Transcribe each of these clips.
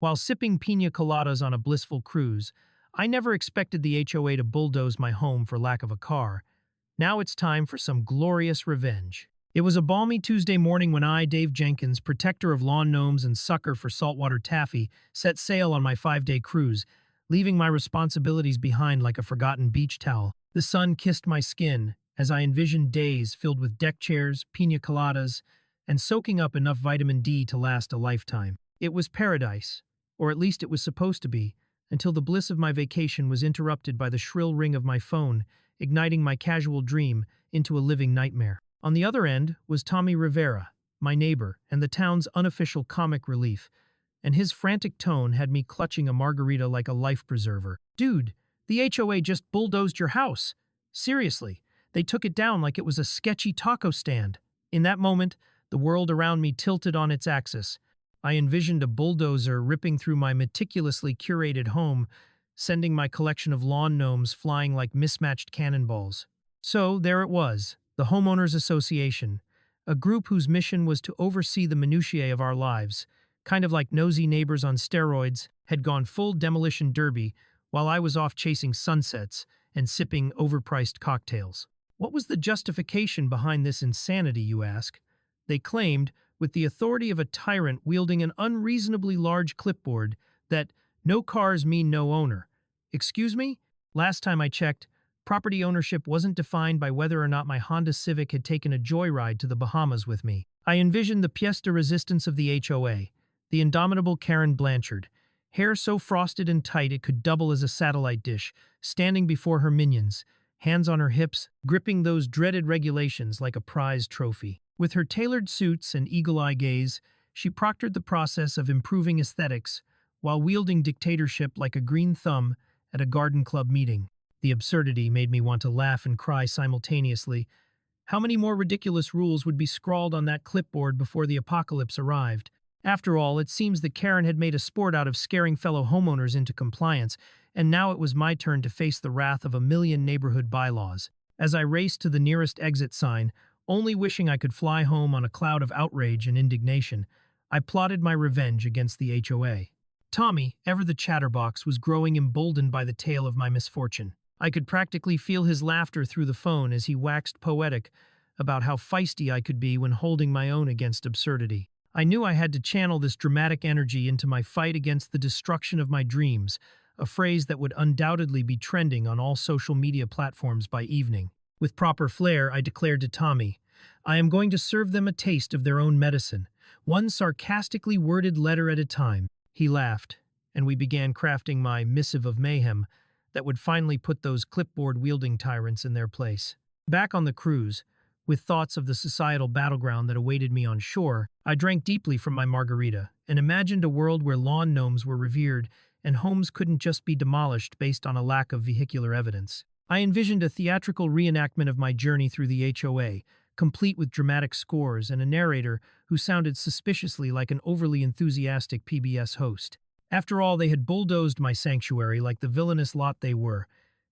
While sipping piña coladas on a blissful cruise, I never expected the HOA to bulldoze my home for lack of a car. Now it's time for some glorious revenge. It was a balmy Tuesday morning when I, Dave Jenkins, protector of lawn gnomes and sucker for saltwater taffy, set sail on my 5-day cruise, leaving my responsibilities behind like a forgotten beach towel. The sun kissed my skin as I envisioned days filled with deck chairs, piña coladas, and soaking up enough vitamin D to last a lifetime. It was paradise, or at least it was supposed to be, until the bliss of my vacation was interrupted by the shrill ring of my phone, igniting my casual dream into a living nightmare. On the other end was Tommy Rivera, my neighbor, and the town's unofficial comic relief, and his frantic tone had me clutching a margarita like a life preserver. "Dude, the HOA just bulldozed your house. Seriously, they took it down like it was a sketchy taco stand." In that moment, the world around me tilted on its axis. I envisioned a bulldozer ripping through my meticulously curated home, sending my collection of lawn gnomes flying like mismatched cannonballs. So there it was, the Homeowners Association, a group whose mission was to oversee the minutiae of our lives, kind of like nosy neighbors on steroids, had gone full demolition derby while I was off chasing sunsets and sipping overpriced cocktails. What was the justification behind this insanity, you ask? They claimed, with the authority of a tyrant wielding an unreasonably large clipboard, that no cars mean no owner. Excuse me? Last time I checked, property ownership wasn't defined by whether or not my Honda Civic had taken a joyride to the Bahamas with me. I envisioned the pièce de resistance of the HOA, the indomitable Karen Blanchard, hair so frosted and tight it could double as a satellite dish, standing before her minions, hands on her hips, gripping those dreaded regulations like a prized trophy. With her tailored suits and eagle-eye gaze, she proctored the process of improving aesthetics while wielding dictatorship like a green thumb at a garden club meeting. The absurdity made me want to laugh and cry simultaneously. How many more ridiculous rules would be scrawled on that clipboard before the apocalypse arrived? After all, it seems that Karen had made a sport out of scaring fellow homeowners into compliance, and now it was my turn to face the wrath of a million neighborhood bylaws. As I raced to the nearest exit sign, only wishing I could fly home on a cloud of outrage and indignation, I plotted my revenge against the HOA. Tommy, ever the chatterbox, was growing emboldened by the tale of my misfortune. I could practically feel his laughter through the phone as he waxed poetic about how feisty I could be when holding my own against absurdity. I knew I had to channel this dramatic energy into my fight against the destruction of my dreams, a phrase that would undoubtedly be trending on all social media platforms by evening. With proper flair, I declared to Tommy, "I am going to serve them a taste of their own medicine, one sarcastically worded letter at a time." He laughed, and we began crafting my missive of mayhem that would finally put those clipboard-wielding tyrants in their place. Back on the cruise, with thoughts of the societal battleground that awaited me on shore, I drank deeply from my margarita and imagined a world where lawn gnomes were revered and homes couldn't just be demolished based on a lack of vehicular evidence. I envisioned a theatrical reenactment of my journey through the HOA, complete with dramatic scores and a narrator who sounded suspiciously like an overly enthusiastic PBS host. After all, they had bulldozed my sanctuary like the villainous lot they were.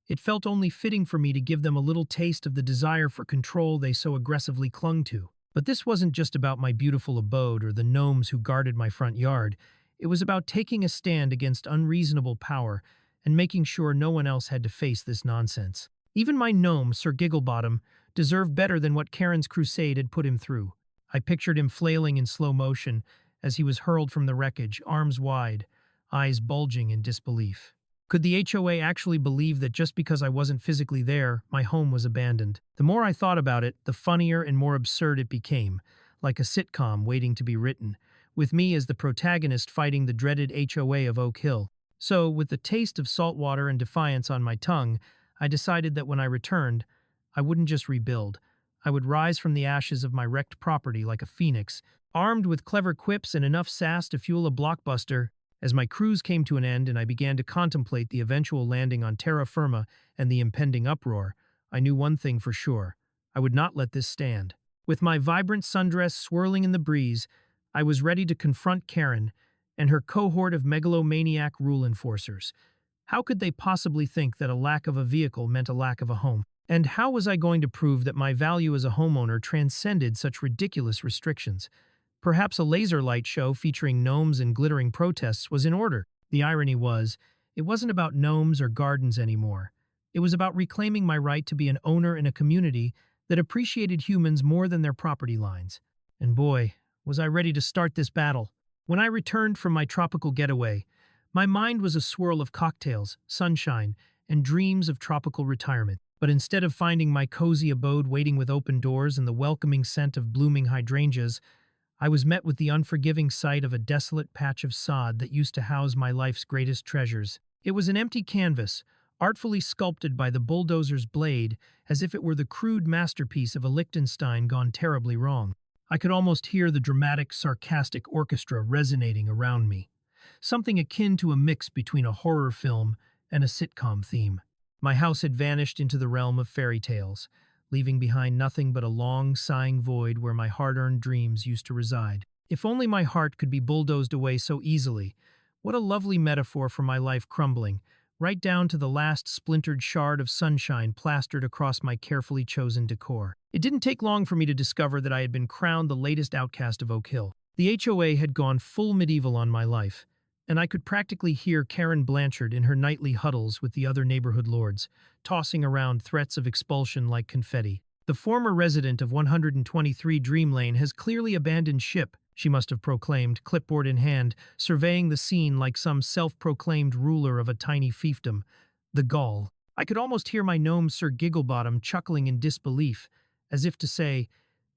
It felt only fitting for me to give them a little taste of the desire for control they so aggressively clung to. But this wasn't just about my beautiful abode or the gnomes who guarded my front yard. It was about taking a stand against unreasonable power and making sure no one else had to face this nonsense. Even my gnome, Sir Gigglebottom, deserved better than what Karen's crusade had put him through. I pictured him flailing in slow motion as he was hurled from the wreckage, arms wide, eyes bulging in disbelief. Could the HOA actually believe that just because I wasn't physically there, my home was abandoned? The more I thought about it, the funnier and more absurd it became, like a sitcom waiting to be written, with me as the protagonist fighting the dreaded HOA of Oak Hill. So, with the taste of saltwater and defiance on my tongue, I decided that when I returned, I wouldn't just rebuild. I would rise from the ashes of my wrecked property like a phoenix, armed with clever quips and enough sass to fuel a blockbuster. As my cruise came to an end and I began to contemplate the eventual landing on terra firma and the impending uproar, I knew one thing for sure. I would not let this stand. With my vibrant sundress swirling in the breeze, I was ready to confront Karen and her cohort of megalomaniac rule enforcers. How could they possibly think that a lack of a vehicle meant a lack of a home? And how was I going to prove that my value as a homeowner transcended such ridiculous restrictions? Perhaps a laser light show featuring gnomes and glittering protests was in order. The irony was, it wasn't about gnomes or gardens anymore. It was about reclaiming my right to be an owner in a community that appreciated humans more than their property lines. And boy, was I ready to start this battle. When I returned from my tropical getaway, my mind was a swirl of cocktails, sunshine, and dreams of tropical retirement. But instead of finding my cozy abode waiting with open doors and the welcoming scent of blooming hydrangeas, I was met with the unforgiving sight of a desolate patch of sod that used to house my life's greatest treasures. It was an empty canvas, artfully sculpted by the bulldozer's blade as if it were the crude masterpiece of a Liechtenstein gone terribly wrong. I could almost hear the dramatic, sarcastic orchestra resonating around me, something akin to a mix between a horror film and a sitcom theme. My house had vanished into the realm of fairy tales, leaving behind nothing but a long, sighing void where my hard-earned dreams used to reside. If only my heart could be bulldozed away so easily. What a lovely metaphor for my life crumbling, right down to the last splintered shard of sunshine plastered across my carefully chosen decor. It didn't take long for me to discover that I had been crowned the latest outcast of Oak Hill. The HOA had gone full medieval on my life, and I could practically hear Karen Blanchard in her nightly huddles with the other neighborhood lords, tossing around threats of expulsion like confetti. The former resident of 123 Dream Lane has clearly abandoned ship, she must have proclaimed, clipboard in hand, surveying the scene like some self-proclaimed ruler of a tiny fiefdom. The gall. I could almost hear my gnome Sir Gigglebottom chuckling in disbelief, as if to say,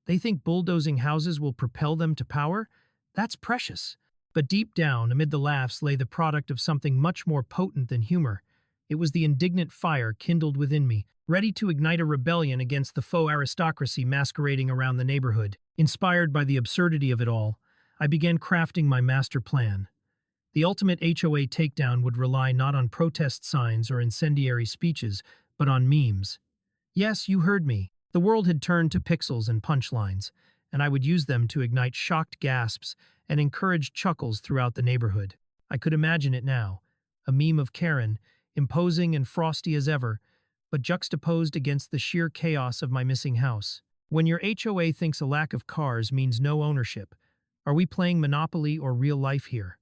they think bulldozing houses will propel them to power? That's precious. But deep down, amid the laughs, lay the product of something much more potent than humor. It was the indignant fire kindled within me, ready to ignite a rebellion against the faux aristocracy masquerading around the neighborhood. Inspired by the absurdity of it all, I began crafting my master plan. The ultimate HOA takedown would rely not on protest signs or incendiary speeches, but on memes. Yes, you heard me. The world had turned to pixels and punchlines, and I would use them to ignite shocked gasps and encourage chuckles throughout the neighborhood. I could imagine it now, a meme of Karen, imposing and frosty as ever, but juxtaposed against the sheer chaos of my missing house. When your HOA thinks a lack of cars means no ownership, are we playing Monopoly or real life here?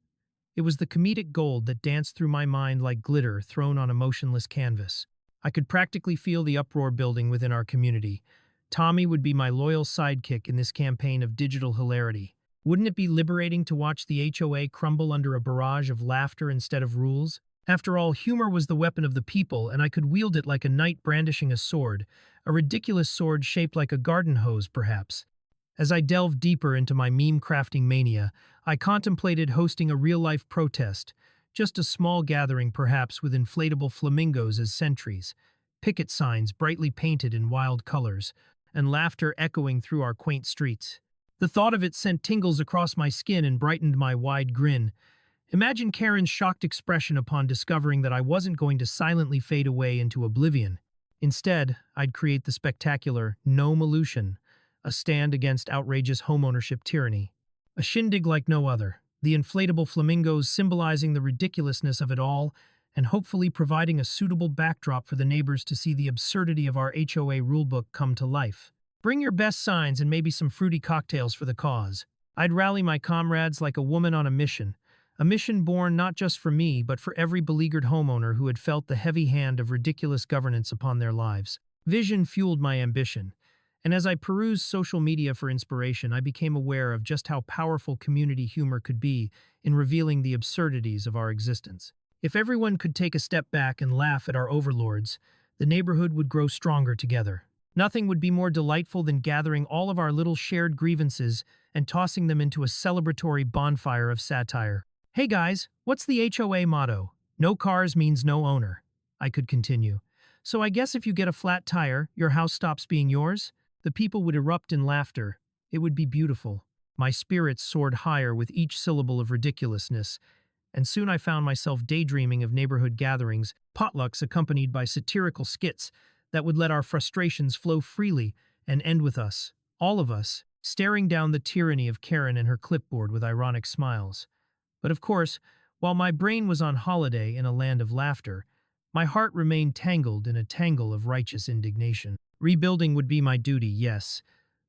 It was the comedic gold that danced through my mind like glitter thrown on a motionless canvas. I could practically feel the uproar building within our community. Tommy would be my loyal sidekick in this campaign of digital hilarity. Wouldn't it be liberating to watch the HOA crumble under a barrage of laughter instead of rules? After all, humor was the weapon of the people, and I could wield it like a knight brandishing a sword, a ridiculous sword shaped like a garden hose, perhaps. As I delved deeper into my meme-crafting mania, I contemplated hosting a real-life protest, just a small gathering perhaps with inflatable flamingos as sentries, picket signs brightly painted in wild colors, and laughter echoing through our quaint streets. The thought of it sent tingles across my skin and brightened my wide grin. Imagine Karen's shocked expression upon discovering that I wasn't going to silently fade away into oblivion. Instead, I'd create the spectacular gnome-olution, a stand against outrageous homeownership tyranny. A shindig like no other, the inflatable flamingos symbolizing the ridiculousness of it all and hopefully providing a suitable backdrop for the neighbors to see the absurdity of our HOA rulebook come to life. Bring your best signs and maybe some fruity cocktails for the cause. I'd rally my comrades like a woman on a mission born not just for me but for every beleaguered homeowner who had felt the heavy hand of ridiculous governance upon their lives. Vision fueled my ambition, and as I perused social media for inspiration, I became aware of just how powerful community humor could be in revealing the absurdities of our existence. If everyone could take a step back and laugh at our overlords, the neighborhood would grow stronger together. Nothing would be more delightful than gathering all of our little shared grievances and tossing them into a celebratory bonfire of satire. Hey guys, what's the HOA motto? No cars means no owner. I could continue. So I guess if you get a flat tire, your house stops being yours? The people would erupt in laughter. It would be beautiful. My spirits soared higher with each syllable of ridiculousness, and soon I found myself daydreaming of neighborhood gatherings, potlucks accompanied by satirical skits that would let our frustrations flow freely and end with us, all of us, staring down the tyranny of Karen and her clipboard with ironic smiles. But of course, while my brain was on holiday in a land of laughter, my heart remained tangled in a tangle of righteous indignation. Rebuilding would be my duty, yes,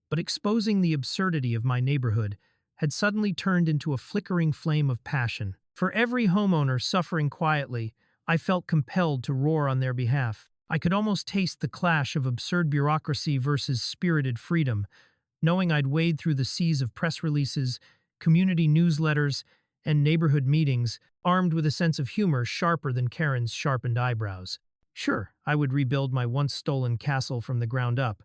but exposing the absurdity of my neighborhood had suddenly turned into a flickering flame of passion. For every homeowner suffering quietly, I felt compelled to roar on their behalf. I could almost taste the clash of absurd bureaucracy versus spirited freedom, knowing I'd wade through the seas of press releases, community newsletters, and neighborhood meetings, armed with a sense of humor sharper than Karen's sharpened eyebrows. Sure, I would rebuild my once-stolen castle from the ground up,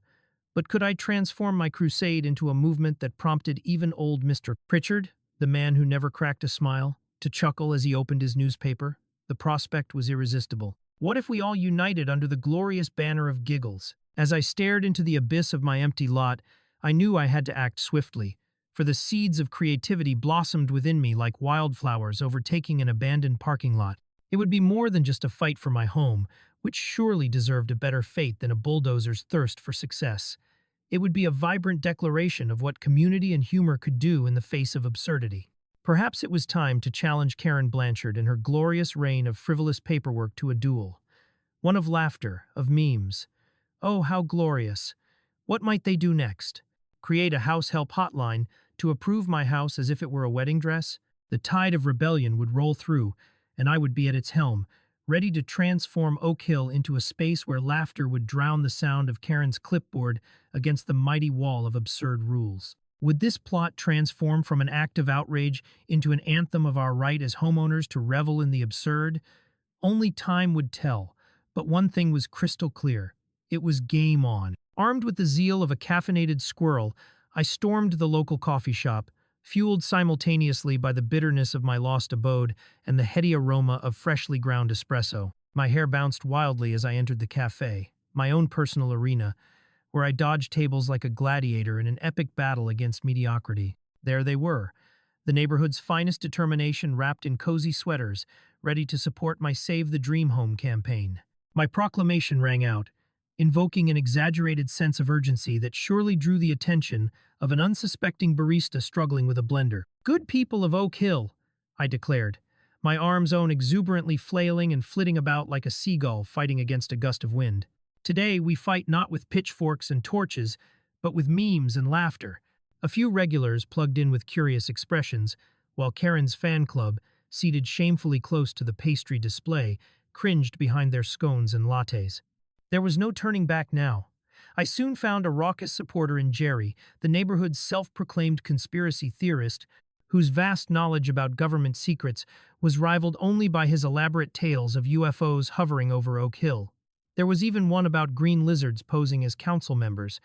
but could I transform my crusade into a movement that prompted even old Mr. Pritchard, the man who never cracked a smile, to chuckle as he opened his newspaper? The prospect was irresistible. What if we all united under the glorious banner of giggles? As I stared into the abyss of my empty lot, I knew I had to act swiftly, for the seeds of creativity blossomed within me like wildflowers overtaking an abandoned parking lot. It would be more than just a fight for my home, which surely deserved a better fate than a bulldozer's thirst for success. It would be a vibrant declaration of what community and humor could do in the face of absurdity. Perhaps it was time to challenge Karen Blanchard and her glorious reign of frivolous paperwork to a duel. One of laughter, of memes. Oh, how glorious. What might they do next? Create a house help hotline to approve my house as if it were a wedding dress? The tide of rebellion would roll through, and I would be at its helm, ready to transform Oak Hill into a space where laughter would drown the sound of Karen's clipboard against the mighty wall of absurd rules. Would this plot transform from an act of outrage into an anthem of our right as homeowners to revel in the absurd? Only time would tell, but one thing was crystal clear. It was game on. Armed with the zeal of a caffeinated squirrel, I stormed the local coffee shop, fueled simultaneously by the bitterness of my lost abode and the heady aroma of freshly ground espresso. My hair bounced wildly as I entered the cafe, my own personal arena, where I dodged tables like a gladiator in an epic battle against mediocrity. There they were, the neighborhood's finest determination wrapped in cozy sweaters, ready to support my Save the Dream Home campaign. My proclamation rang out, invoking an exaggerated sense of urgency that surely drew the attention of an unsuspecting barista struggling with a blender. "Good people of Oak Hill," I declared, my arms exuberantly flailing and flitting about like a seagull fighting against a gust of wind. "Today we fight not with pitchforks and torches, but with memes and laughter." A few regulars plugged in with curious expressions, while Karen's fan club, seated shamefully close to the pastry display, cringed behind their scones and lattes. There was no turning back now. I soon found a raucous supporter in Jerry, the neighborhood's self-proclaimed conspiracy theorist, whose vast knowledge about government secrets was rivaled only by his elaborate tales of UFOs hovering over Oak Hill. There was even one about green lizards posing as council members.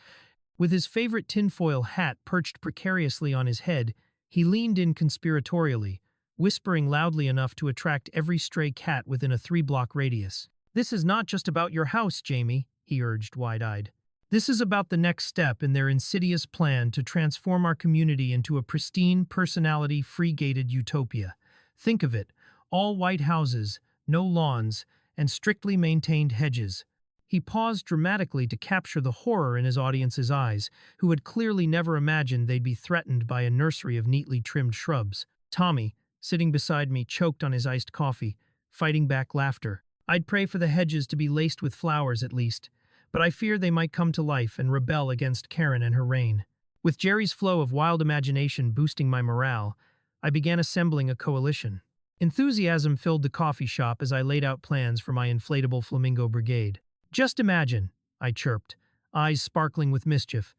With his favorite tinfoil hat perched precariously on his head, he leaned in conspiratorially, whispering loudly enough to attract every stray cat within a 3-block radius. "This is not just about your house, Jamie," he urged wide-eyed. "This is about the next step in their insidious plan to transform our community into a pristine, personality-free gated utopia. Think of it, all white houses, no lawns, and strictly maintained hedges." He paused dramatically to capture the horror in his audience's eyes, who had clearly never imagined they'd be threatened by a nursery of neatly trimmed shrubs. Tommy, sitting beside me, choked on his iced coffee, fighting back laughter. "I'd pray for the hedges to be laced with flowers at least, but I fear they might come to life and rebel against Karen and her reign." With Jerry's flow of wild imagination boosting my morale, I began assembling a coalition. Enthusiasm filled the coffee shop as I laid out plans for my inflatable flamingo brigade. "Just imagine," I chirped, eyes sparkling with mischief,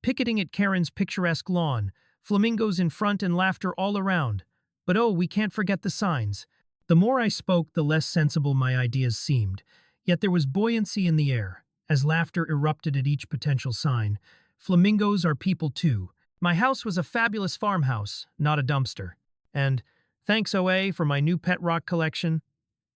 "picketing at Karen's picturesque lawn, flamingos in front and laughter all around. But oh, we can't forget the signs." The more I spoke, the less sensible my ideas seemed, yet there was buoyancy in the air, as laughter erupted at each potential sign. "Flamingos are people too. My house was a fabulous farmhouse, not a dumpster. And thanks OA for my new pet rock collection."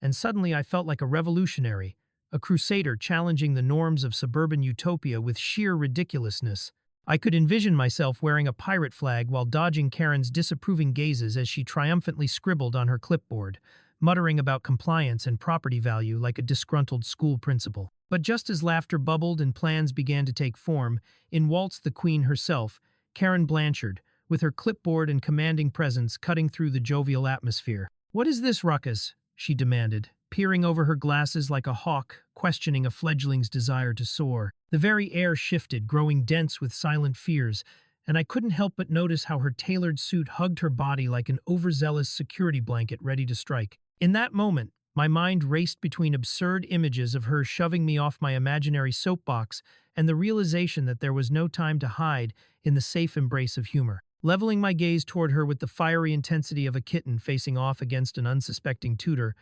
And suddenly I felt like a revolutionary, a crusader challenging the norms of suburban utopia with sheer ridiculousness. I could envision myself wearing a pirate flag while dodging Karen's disapproving gazes as she triumphantly scribbled on her clipboard, muttering about compliance and property value like a disgruntled school principal. But just as laughter bubbled and plans began to take form, in waltzed the queen herself, Karen Blanchard, with her clipboard and commanding presence cutting through the jovial atmosphere. "What is this ruckus?" she demanded, peering over her glasses like a hawk, questioning a fledgling's desire to soar. The very air shifted, growing dense with silent fears, and I couldn't help but notice how her tailored suit hugged her body like an overzealous security blanket ready to strike. In that moment, my mind raced between absurd images of her shoving me off my imaginary soapbox and the realization that there was no time to hide in the safe embrace of humor. Leveling my gaze toward her with the fiery intensity of a kitten facing off against an unsuspecting tutor,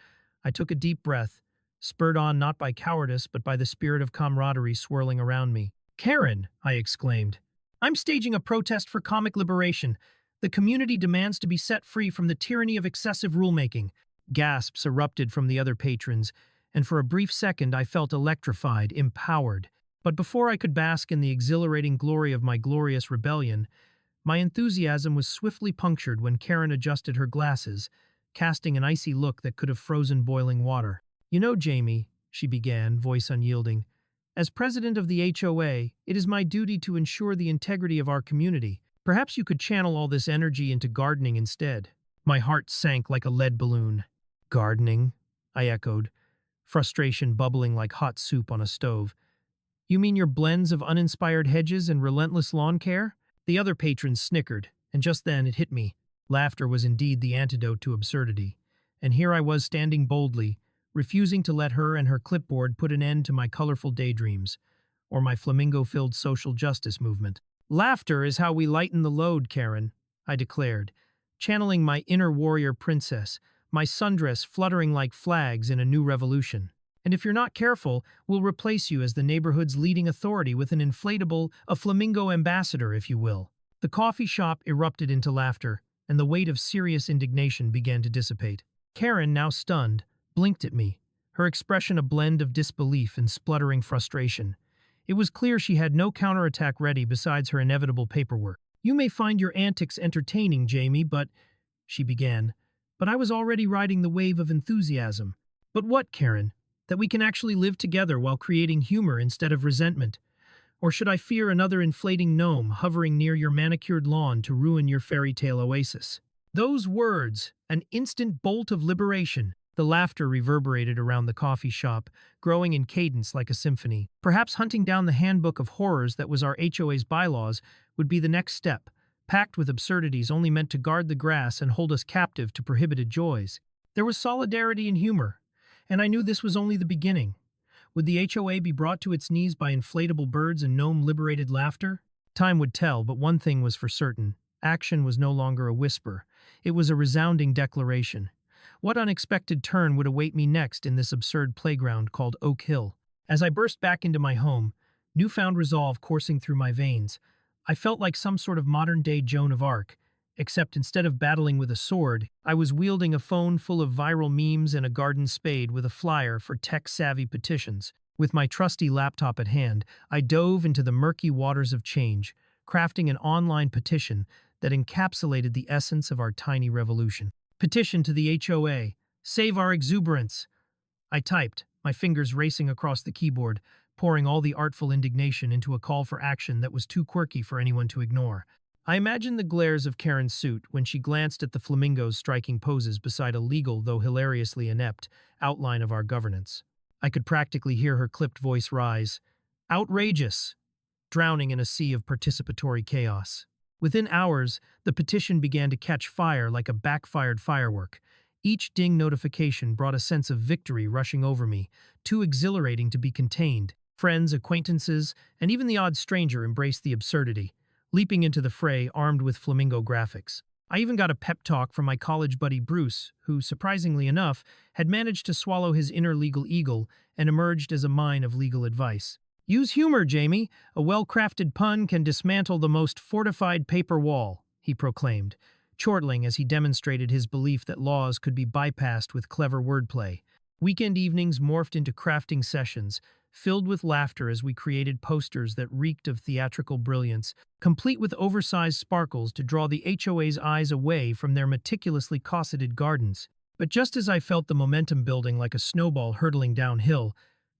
I took a deep breath, spurred on not by cowardice but by the spirit of camaraderie swirling around me. "Karen," I exclaimed, "I'm staging a protest for comic liberation. The community demands to be set free from the tyranny of excessive rulemaking." Gasps erupted from the other patrons, and for a brief second I felt electrified, empowered. But before I could bask in the exhilarating glory of my glorious rebellion, my enthusiasm was swiftly punctured when Karen adjusted her glasses, casting an icy look that could have frozen boiling water. "You know, Jamie," she began, voice unyielding, "as president of the HOA, it is my duty to ensure the integrity of our community. Perhaps you could channel all this energy into gardening instead." My heart sank like a lead balloon. "Gardening?" I echoed, frustration bubbling like hot soup on a stove. "You mean your blends of uninspired hedges and relentless lawn care?" The other patrons snickered, and just then it hit me. Laughter was indeed the antidote to absurdity. And here I was standing boldly, refusing to let her and her clipboard put an end to my colorful daydreams, or my flamingo-filled social justice movement. "Laughter is how we lighten the load, Karen," I declared, channeling my inner warrior princess, my sundress fluttering like flags in a new revolution. "And if you're not careful, we'll replace you as the neighborhood's leading authority with an inflatable, a flamingo ambassador, if you will." The coffee shop erupted into laughter, and the weight of serious indignation began to dissipate. Karen, now stunned, blinked at me, her expression a blend of disbelief and spluttering frustration. It was clear she had no counterattack ready besides her inevitable paperwork. "You may find your antics entertaining, Jamie, but—" she began. But I was already riding the wave of enthusiasm. "But what, Karen? That we can actually live together while creating humor instead of resentment? Or should I fear another inflating gnome hovering near your manicured lawn to ruin your fairy tale oasis?" Those words, an instant bolt of liberation. The laughter reverberated around the coffee shop, growing in cadence like a symphony. Perhaps hunting down the handbook of horrors that was our HOA's bylaws would be the next step, packed with absurdities only meant to guard the grass and hold us captive to prohibited joys. There was solidarity and humor, and I knew this was only the beginning. Would the HOA be brought to its knees by inflatable birds and gnome-liberated laughter? Time would tell, but one thing was for certain. Action was no longer a whisper. It was a resounding declaration. What unexpected turn would await me next in this absurd playground called Oak Hill? As I burst back into my home, newfound resolve coursing through my veins, I felt like some sort of modern-day Joan of Arc, except instead of battling with a sword, I was wielding a phone full of viral memes and a garden spade with a flyer for tech-savvy petitions. With my trusty laptop at hand, I dove into the murky waters of change, crafting an online petition that encapsulated the essence of our tiny revolution. "Petition to the HOA. Save our exuberance." I typed, my fingers racing across the keyboard, pouring all the artful indignation into a call for action that was too quirky for anyone to ignore. I imagined the glares of Karen's suit when she glanced at the flamingos striking poses beside a legal, though hilariously inept, outline of our governance. I could practically hear her clipped voice rise. "Outrageous!" drowning in a sea of participatory chaos. Within hours, the petition began to catch fire like a backfired firework. Each ding notification brought a sense of victory rushing over me, too exhilarating to be contained. Friends, acquaintances, and even the odd stranger embraced the absurdity, leaping into the fray armed with flamingo graphics. I even got a pep talk from my college buddy Bruce, who, surprisingly enough, had managed to swallow his inner legal eagle and emerged as a mine of legal advice. "Use humor, Jamie. A well-crafted pun can dismantle the most fortified paper wall," he proclaimed, chortling as he demonstrated his belief that laws could be bypassed with clever wordplay. Weekend evenings morphed into crafting sessions, filled with laughter as we created posters that reeked of theatrical brilliance, complete with oversized sparkles to draw the HOA's eyes away from their meticulously cosseted gardens. But just as I felt the momentum building like a snowball hurtling downhill,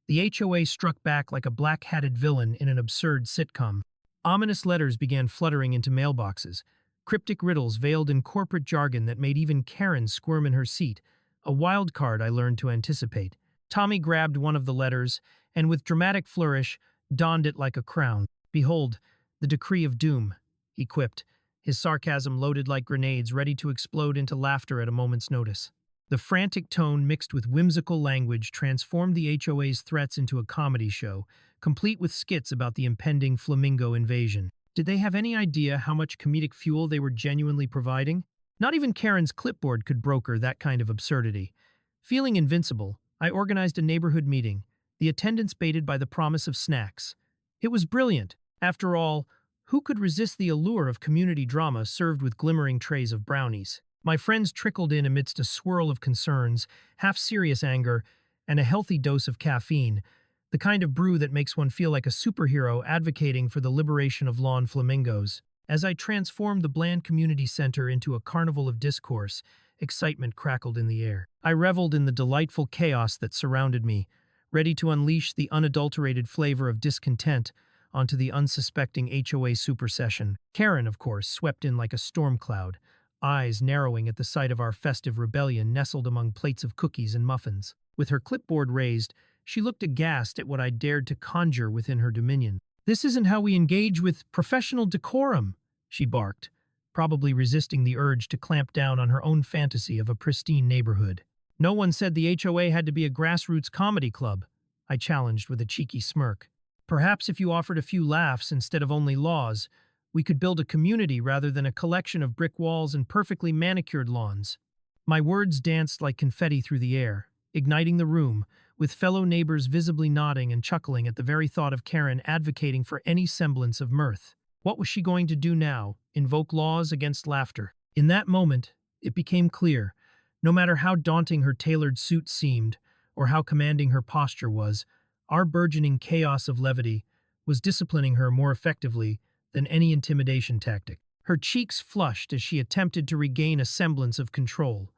the HOA struck back like a black-hatted villain in an absurd sitcom. Ominous letters began fluttering into mailboxes, cryptic riddles veiled in corporate jargon that made even Karen squirm in her seat, a wild card I learned to anticipate. Tommy grabbed one of the letters, and with dramatic flourish, donned it like a crown. "Behold, the decree of doom," he quipped, his sarcasm loaded like grenades ready to explode into laughter at a moment's notice. The frantic tone mixed with whimsical language transformed the HOA's threats into a comedy show, complete with skits about the impending flamingo invasion. Did they have any idea how much comedic fuel they were genuinely providing? Not even Karen's clipboard could broker that kind of absurdity. Feeling invincible, I organized a neighborhood meeting, the attendance baited by the promise of snacks. It was brilliant. After all, who could resist the allure of community drama served with glimmering trays of brownies? My friends trickled in amidst a swirl of concerns, half-serious anger, and a healthy dose of caffeine, the kind of brew that makes one feel like a superhero advocating for the liberation of lawn flamingos. As I transformed the bland community center into a carnival of discourse, excitement crackled in the air. I reveled in the delightful chaos that surrounded me, ready to unleash the unadulterated flavor of discontent onto the unsuspecting HOA supersession. Karen, of course, swept in like a storm cloud, eyes narrowing at the sight of our festive rebellion nestled among plates of cookies and muffins. With her clipboard raised, she looked aghast at what I dared to conjure within her dominion. "This isn't how we engage with professional decorum," she barked, probably resisting the urge to clamp down on her own fantasy of a pristine neighborhood. "No one said the HOA had to be a grassroots comedy club," I challenged with a cheeky smirk. "Perhaps if you offered a few laughs instead of only laws, we could build a community rather than a collection of brick walls and perfectly manicured lawns." My words danced like confetti through the air, igniting the room, with fellow neighbors visibly nodding and chuckling at the very thought of Karen advocating for any semblance of mirth. What was she going to do now? Invoke laws against laughter? In that moment, it became clear, no matter how daunting her tailored suit seemed, or how commanding her posture was, our burgeoning chaos of levity was disciplining her more effectively than any intimidation tactic. Her cheeks flushed as she attempted to regain a semblance of control.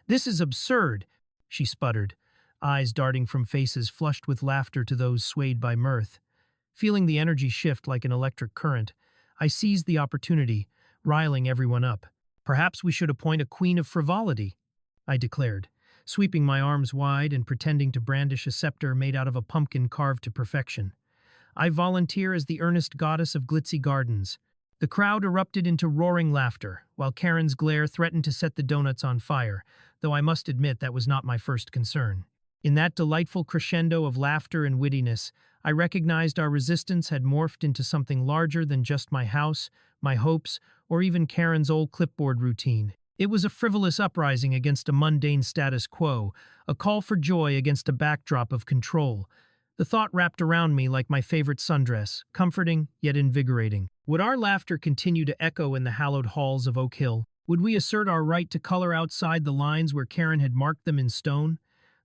"This is absurd," she sputtered, eyes darting from faces flushed with laughter to those swayed by mirth. Feeling the energy shift like an electric current, I seized the opportunity, riling everyone up. "Perhaps we should appoint a queen of frivolity," I declared, sweeping my arms wide and pretending to brandish a scepter made out of a pumpkin carved to perfection. "I volunteer as the earnest goddess of glitzy gardens." The crowd erupted into roaring laughter, while Karen's glare threatened to set the donuts on fire, though I must admit that was not my first concern. In that delightful crescendo of laughter and wittiness, I recognized our resistance had morphed into something larger than just my house, my hopes, or even Karen's old clipboard routine. It was a frivolous uprising against a mundane status quo, a call for joy against a backdrop of control. The thought wrapped around me like my favorite sundress, comforting yet invigorating. Would our laughter continue to echo in the hallowed halls of Oak Hill? Would we assert our right to color outside the lines where Karen had marked them in stone?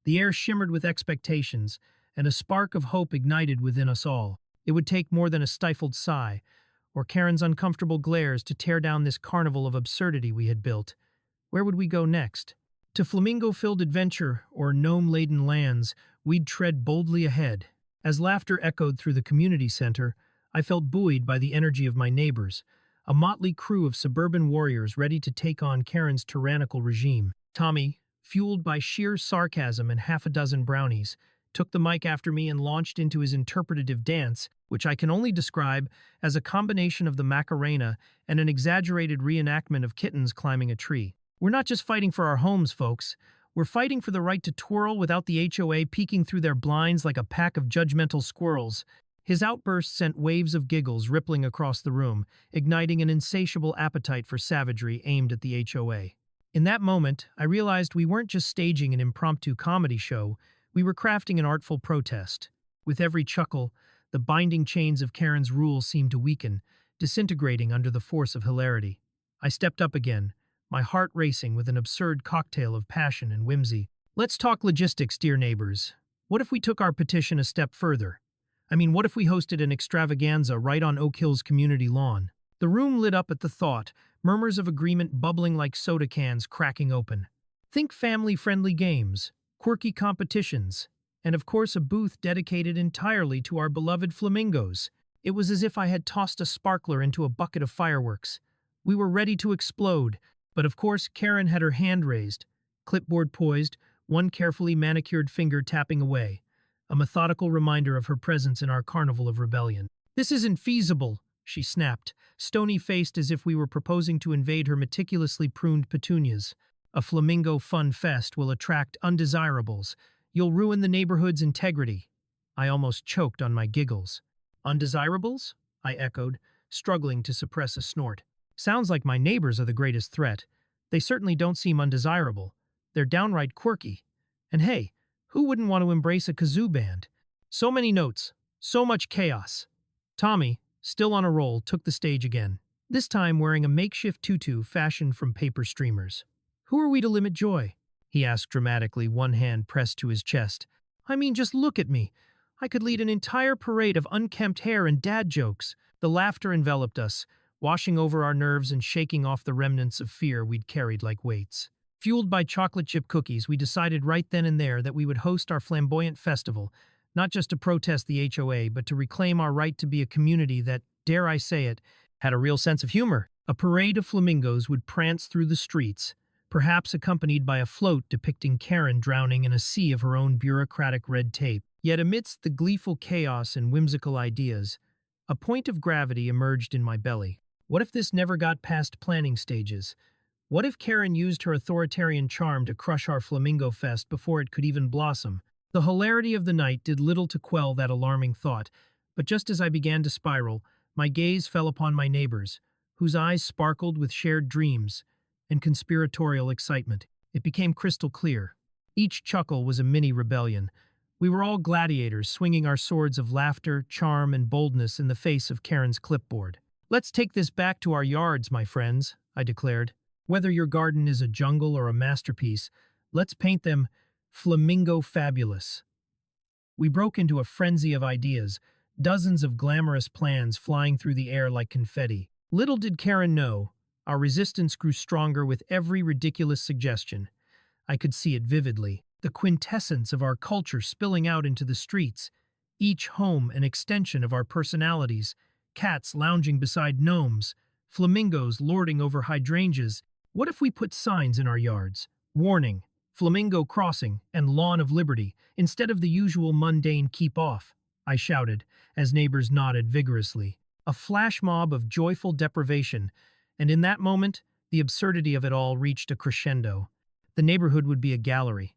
The air shimmered with expectations, and a spark of hope ignited within us all. It would take more than a stifled sigh, or Karen's uncomfortable glares to tear down this carnival of absurdity we had built. Where would we go next? To flamingo-filled adventure or gnome-laden lands, we'd tread boldly ahead. As laughter echoed through the community center, I felt buoyed by the energy of my neighbors, a motley crew of suburban warriors ready to take on Karen's tyrannical regime. Tommy, fueled by sheer sarcasm and half a dozen brownies, took the mic after me and launched into his interpretative dance, which I can only describe as a combination of the Macarena and an exaggerated reenactment of kittens climbing a tree. "We're not just fighting for our homes, folks. We're fighting for the right to twirl without the HOA peeking through their blinds like a pack of judgmental squirrels." His outburst sent waves of giggles rippling across the room, igniting an insatiable appetite for savagery aimed at the HOA. In that moment, I realized we weren't just staging an impromptu comedy show, we were crafting an artful protest. With every chuckle, the binding chains of Karen's rule seemed to weaken, disintegrating under the force of hilarity. I stepped up again, my heart racing with an absurd cocktail of passion and whimsy. "Let's talk logistics, dear neighbors. What if we took our petition a step further? What if we hosted an extravaganza right on Oak Hill's community lawn?" The room lit up at the thought, murmurs of agreement bubbling like soda cans cracking open. Think family-friendly games, quirky competitions, and of course a booth dedicated entirely to our beloved flamingos. It was as if I had tossed a sparkler into a bucket of fireworks. We were ready to explode, but of course Karen had her hand raised, clipboard poised, one carefully manicured finger tapping away, a methodical reminder of her presence in our carnival of rebellion. "This isn't feasible," she snapped, stony-faced as if we were proposing to invade her meticulously pruned petunias. A flamingo fun fest will attract undesirables. You'll ruin the neighborhood's integrity. I almost choked on my giggles. Undesirables? I echoed, struggling to suppress a snort. Sounds like my neighbors are the greatest threat. They certainly don't seem undesirable. They're downright quirky. And hey, who wouldn't want to embrace a kazoo band? So many notes, so much chaos. Tommy, still on a roll, took the stage again, this time wearing a makeshift tutu fashioned from paper streamers. Who are we to limit joy? He asked dramatically, one hand pressed to his chest. I mean, just look at me. I could lead an entire parade of unkempt hair and dad jokes. The laughter enveloped us, washing over our nerves and shaking off the remnants of fear we'd carried like weights. Fueled by chocolate chip cookies, we decided right then and there that we would host our flamboyant festival, not just to protest the HOA, but to reclaim our right to be a community that, dare I say it, had a real sense of humor. A parade of flamingos would prance through the streets, perhaps accompanied by a float depicting Karen drowning in a sea of her own bureaucratic red tape. Yet amidst the gleeful chaos and whimsical ideas, a point of gravity emerged in my belly. What if this never got past planning stages? What if Karen used her authoritarian charm to crush our Flamingo Fest before it could even blossom? The hilarity of the night did little to quell that alarming thought, but just as I began to spiral, my gaze fell upon my neighbors, whose eyes sparkled with shared dreams and conspiratorial excitement. It became crystal clear. Each chuckle was a mini rebellion. We were all gladiators, swinging our swords of laughter, charm, and boldness in the face of Karen's clipboard. Let's take this back to our yards, my friends, I declared. Whether your garden is a jungle or a masterpiece, let's paint them flamingo fabulous. We broke into a frenzy of ideas, dozens of glamorous plans flying through the air like confetti. Little did Karen know, our resistance grew stronger with every ridiculous suggestion. I could see it vividly, the quintessence of our culture spilling out into the streets, each home an extension of our personalities, cats lounging beside gnomes, flamingos lording over hydrangeas. What if we put signs in our yards? Warning, Flamingo Crossing and Lawn of Liberty, instead of the usual mundane keep off, I shouted, as neighbors nodded vigorously. A flash mob of joyful deprivation, and in that moment, the absurdity of it all reached a crescendo. The neighborhood would be a gallery,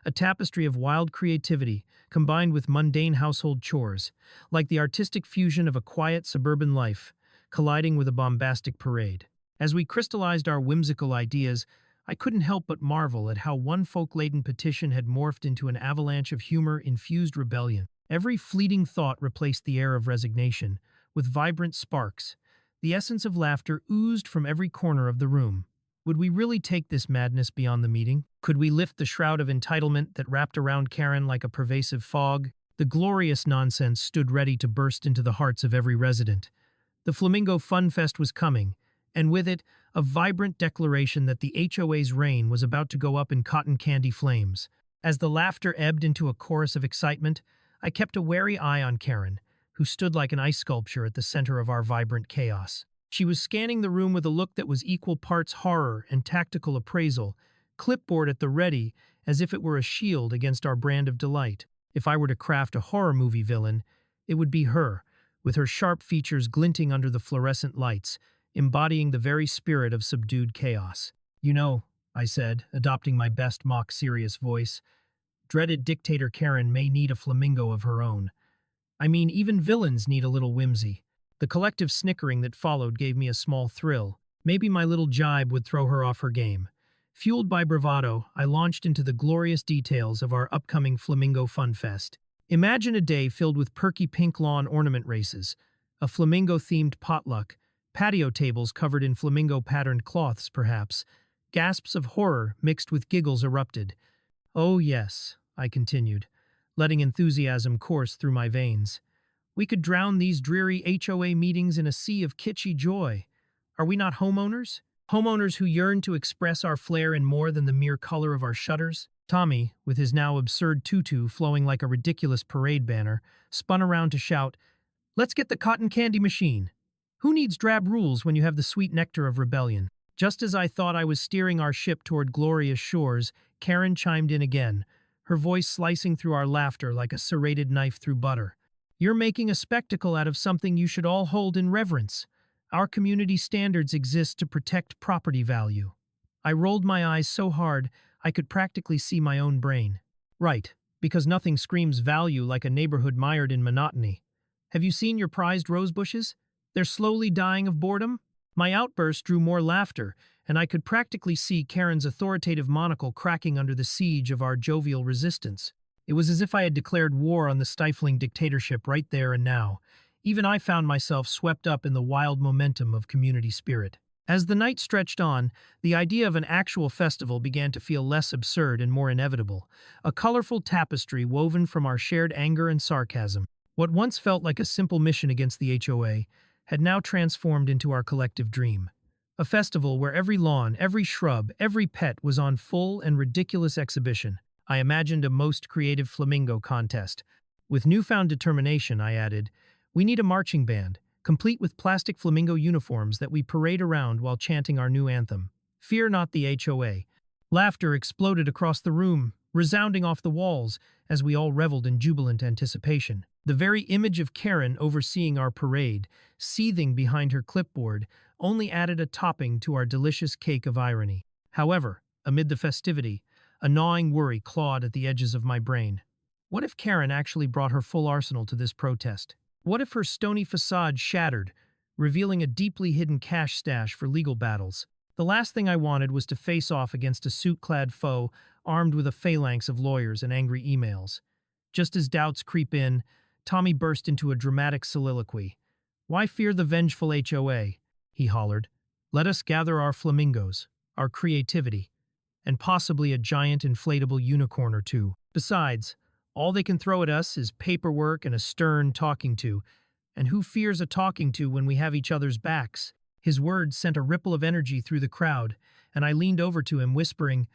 a tapestry of wild creativity combined with mundane household chores, like the artistic fusion of a quiet suburban life, colliding with a bombastic parade. As we crystallized our whimsical ideas, I couldn't help but marvel at how one folk-laden petition had morphed into an avalanche of humor-infused rebellion. Every fleeting thought replaced the air of resignation, with vibrant sparks. The essence of laughter oozed from every corner of the room. Would we really take this madness beyond the meeting? Could we lift the shroud of entitlement that wrapped around Karen like a pervasive fog? The glorious nonsense stood ready to burst into the hearts of every resident. The Flamingo Fun Fest was coming, and with it, a vibrant declaration that the HOA's reign was about to go up in cotton candy flames. As the laughter ebbed into a chorus of excitement, I kept a wary eye on Karen, who stood like an ice sculpture at the center of our vibrant chaos. She was scanning the room with a look that was equal parts horror and tactical appraisal, clipboard at the ready, as if it were a shield against our brand of delight. If I were to craft a horror movie villain, it would be her, with her sharp features glinting under the fluorescent lights, embodying the very spirit of subdued chaos. You know, I said, adopting my best mock-serious voice, dreaded dictator Karen may need a flamingo of her own. I mean, even villains need a little whimsy. The collective snickering that followed gave me a small thrill. Maybe my little jibe would throw her off her game. Fueled by bravado, I launched into the glorious details of our upcoming Flamingo Fun Fest. Imagine a day filled with perky pink lawn ornament races, a flamingo-themed potluck, patio tables covered in flamingo-patterned cloths, perhaps. Gasps of horror mixed with giggles erupted. Oh yes, I continued, letting enthusiasm course through my veins. We could drown these dreary HOA meetings in a sea of kitschy joy. Are we not homeowners? Homeowners who yearn to express our flair in more than the mere color of our shutters? Tommy, with his now absurd tutu flowing like a ridiculous parade banner, spun around to shout, "Let's get the cotton candy machine! Who needs drab rules when you have the sweet nectar of rebellion?" Just as I thought I was steering our ship toward glorious shores, Karen chimed in again, her voice slicing through our laughter like a serrated knife through butter. "You're making a spectacle out of something you should all hold in reverence. Our community standards exist to protect property value. I rolled my eyes so hard I could practically see my own brain. Right, because nothing screams value like a neighborhood mired in monotony. Have you seen your prized rose bushes? They're slowly dying of boredom? My outburst drew more laughter, and I could practically see Karen's authoritative monocle cracking under the siege of our jovial resistance. It was as if I had declared war on the stifling dictatorship right there and now. Even I found myself swept up in the wild momentum of community spirit. As the night stretched on, the idea of an actual festival began to feel less absurd and more inevitable, a colorful tapestry woven from our shared anger and sarcasm. What once felt like a simple mission against the HOA had now transformed into our collective dream. A festival where every lawn, every shrub, every pet was on full and ridiculous exhibition. I imagined a most creative flamingo contest. With newfound determination, I added, "We need a marching band, complete with plastic flamingo uniforms that we parade around while chanting our new anthem. Fear not the HOA." Laughter exploded across the room, resounding off the walls as we all reveled in jubilant anticipation. The very image of Karen overseeing our parade, seething behind her clipboard, only added a topping to our delicious cake of irony. However, amid the festivity, a gnawing worry clawed at the edges of my brain. What if Karen actually brought her full arsenal to this protest? What if her stony facade shattered, revealing a deeply hidden cash stash for legal battles? The last thing I wanted was to face off against a suit-clad foe armed with a phalanx of lawyers and angry emails. Just as doubts creep in, Tommy burst into a dramatic soliloquy. "Why fear the vengeful HOA?" he hollered. "Let us gather our flamingos, our creativity, and possibly a giant inflatable unicorn or two. Besides, all they can throw at us is paperwork and a stern talking to, and who fears a talking to when we have each other's backs?" His words sent a ripple of energy through the crowd, and I leaned over to him, whispering,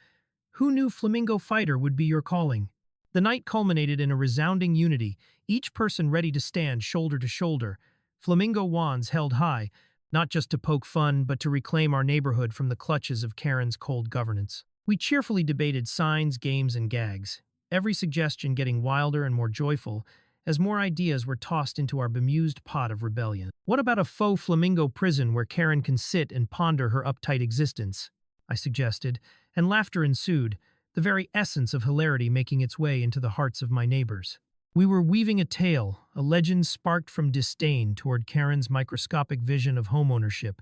"Who knew flamingo fighter would be your calling?" The night culminated in a resounding unity, each person ready to stand shoulder to shoulder, flamingo wands held high, not just to poke fun, but to reclaim our neighborhood from the clutches of Karen's cold governance. We cheerfully debated signs, games, and gags, every suggestion getting wilder and more joyful as more ideas were tossed into our bemused pot of rebellion. "What about a faux flamingo prison where Karen can sit and ponder her uptight existence?" I suggested, and laughter ensued, the very essence of hilarity making its way into the hearts of my neighbors. We were weaving a tale, a legend sparked from disdain toward Karen's microscopic vision of homeownership,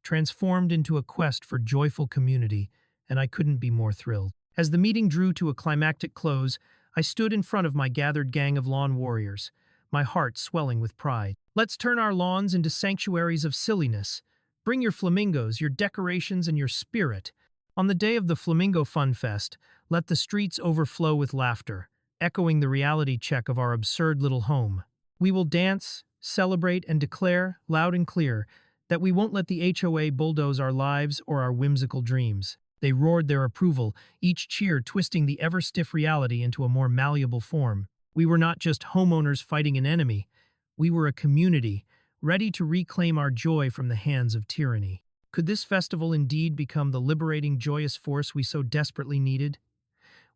transformed into a quest for joyful community, and I couldn't be more thrilled. As the meeting drew to a climactic close, I stood in front of my gathered gang of lawn warriors, my heart swelling with pride. "Let's turn our lawns into sanctuaries of silliness. Bring your flamingos, your decorations, and your spirit. On the day of the Flamingo Fun Fest, let the streets overflow with laughter, echoing the reality check of our absurd little home. We will dance, celebrate, and declare, loud and clear, that we won't let the HOA bulldoze our lives or our whimsical dreams." They roared their approval, each cheer twisting the ever-stiff reality into a more malleable form. We were not just homeowners fighting an enemy. We were a community, ready to reclaim our joy from the hands of tyranny. Could this festival indeed become the liberating, joyous force we so desperately needed?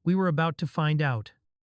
We were about to find out.